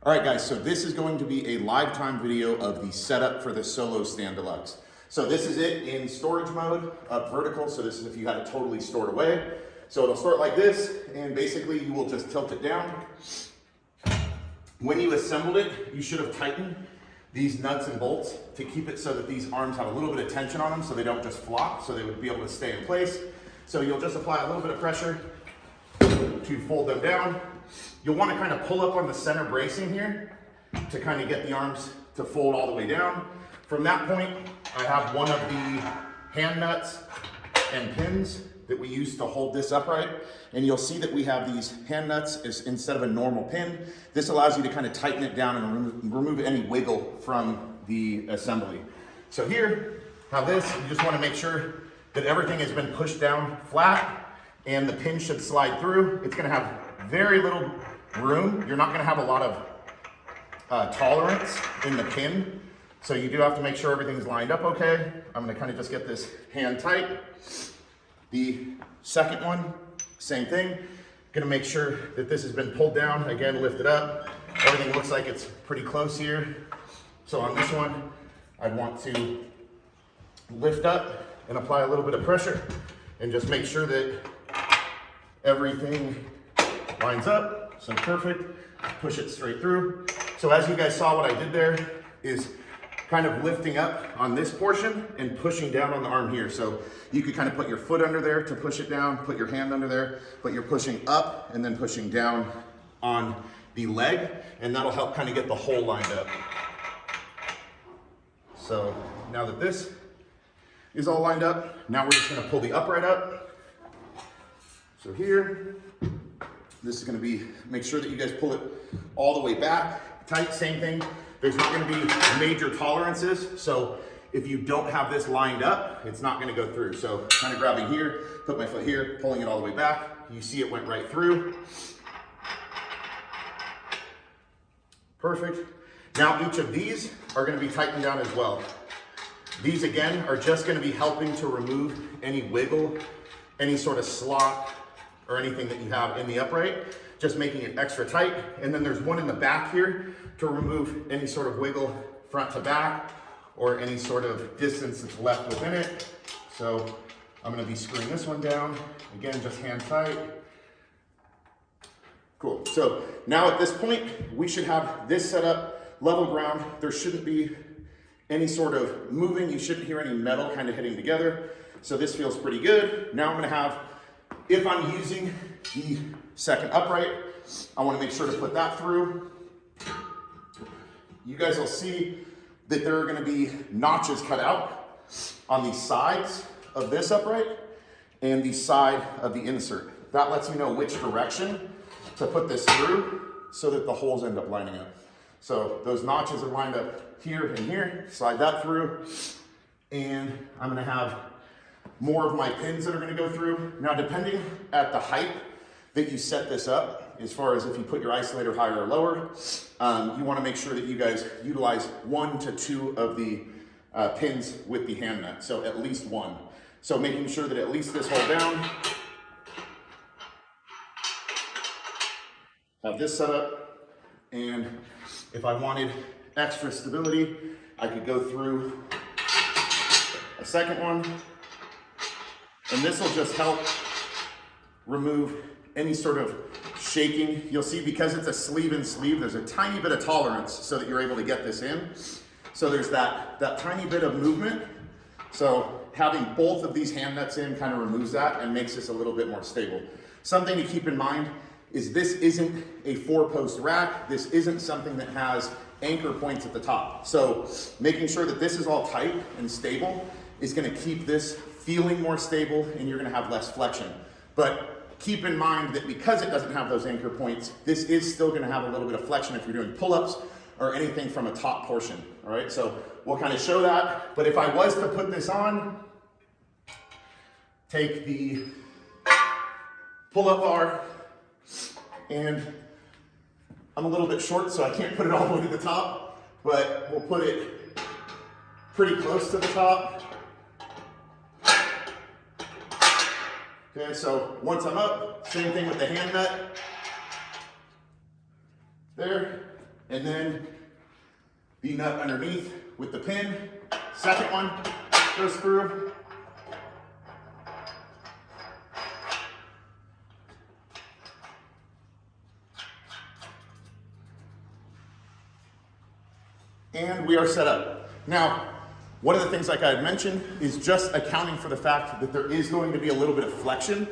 All right, guys, so this is going to be a lifetime video of the setup for the Solo Stand Deluxe. So this is it in storage mode, up vertical. So this is if you had it totally stored away. So it'll start like this, and basically you will just tilt it down. When you assembled it, you should have tightened these nuts and bolts to keep it so that these arms have a little bit of tension on them so they don't just flop, so they would be able to stay in place. So you'll just apply a little bit of pressure to fold them down. You'll want to kind of pull up on the center bracing here to kind of get the arms to fold all the way down. From that point, I have one of the hand nuts and pins that we use to hold this upright. And you'll see that we have these hand nuts instead of a normal pin. This allows you to kind of tighten it down and remove any wiggle from the assembly. So here, have this, you just want to make sure that everything has been pushed down flat and the pin should slide through. It's going to have very little room. You're not going to have a lot of tolerance in the pin. So you do have to make sure everything's lined up okay. I'm going to kind of just get this hand tight. The second one, same thing. Going to make sure that this has been pulled down. Again, lift it up. Everything looks like it's pretty close here. So on this one, I'd want to lift up and apply a little bit of pressure and just make sure that everything lines up. So perfect. Push it straight through. So as you guys saw, what I did there is kind of lifting up on this portion and pushing down on the arm here. So you could kind of put your foot under there to push it down, put your hand under there, but you're pushing up and then pushing down on the leg, and that'll help kind of get the hole lined up. So now that this is all lined up, now we're just going to pull the upright up. So here, this is going to be, make sure that you guys pull it all the way back tight. Same thing. There's not going to be major tolerances, so if you don't have this lined up, it's not going to go through. So kind of grabbing here, put my foot here, pulling it all the way back. You see it went right through. Perfect. Now each of these are going to be tightened down as well. These again are just going to be helping to remove any wiggle, any sort of slot or anything that you have in the upright, just making it extra tight. And then there's one in the back here to remove any sort of wiggle front to back or any sort of distance that's left within it. So I'm going to be screwing this one down. Again, just hand tight. Cool. So now at this point, we should have this set up level ground. There shouldn't be any sort of moving. You shouldn't hear any metal kind of hitting together. So this feels pretty good. Now I'm going to have, if I'm using the second upright, I want to make sure to put that through. You guys will see that there are going to be notches cut out on the sides of this upright and the side of the insert. That lets you know which direction to put this through so that the holes end up lining up. So those notches are lined up here and here. Slide that through, and I'm going to have more of my pins that are going to go through. Now, depending at the height that you set this up, as far as if you put your isolator higher or lower, you want to make sure that you guys utilize 1 to 2 of the pins with the hand nut. So at least one. So making sure that at least this hole down. Have this set up, and if I wanted extra stability, I could go through a second one, and this will just help remove any sort of shaking. You'll see because it's a sleeve and sleeve, there's a tiny bit of tolerance so that you're able to get this in. So there's that tiny bit of movement. So having both of these hand nuts in kind of removes that and makes this a little bit more stable. Something to keep in mind is this isn't a 4-post rack. This isn't something that has anchor points at the top. So making sure that this is all tight and stable is going to keep this feeling more stable, and you're going to have less flexion. But keep in mind that because it doesn't have those anchor points, this is still going to have a little bit of flexion if you're doing pull-ups or anything from a top portion. All right, so we'll kind of show that. But if I was to put this on, take the pull-up bar, and I'm a little bit short, so I can't put it all the way to the top, but we'll put it pretty close to the top. Okay, so once I'm up, same thing with the hand nut. There. and then the nut underneath with the pin. Second one goes through. And we are set up. Now, one of the things, like I had mentioned, is just accounting for the fact that there is going to be a little bit of flexion.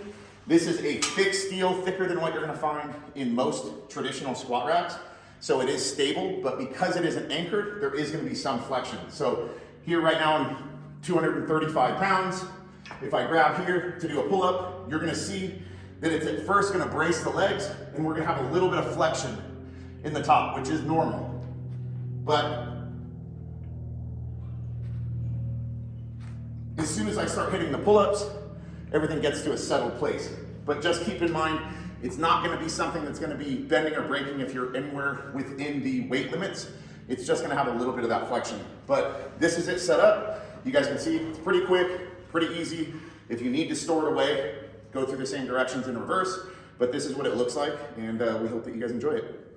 This is a thick steel, thicker than what you're gonna find in most traditional squat racks. So it is stable, but because it isn't anchored, there is gonna be some flexion. So here right now I'm 235 pounds. If I grab here to do a pull-up, you're gonna see that it's at first gonna brace the legs, and we're gonna have a little bit of flexion in the top, which is normal. But as soon as I start hitting the pull-ups, everything gets to a settled place. But just keep in mind, it's not gonna be something that's gonna be bending or breaking if you're anywhere within the weight limits. It's just gonna have a little bit of that flexion. But this is it set up. You guys can see it's pretty quick, pretty easy. If you need to store it away, go through the same directions in reverse. But this is what it looks like, and we hope that you guys enjoy it.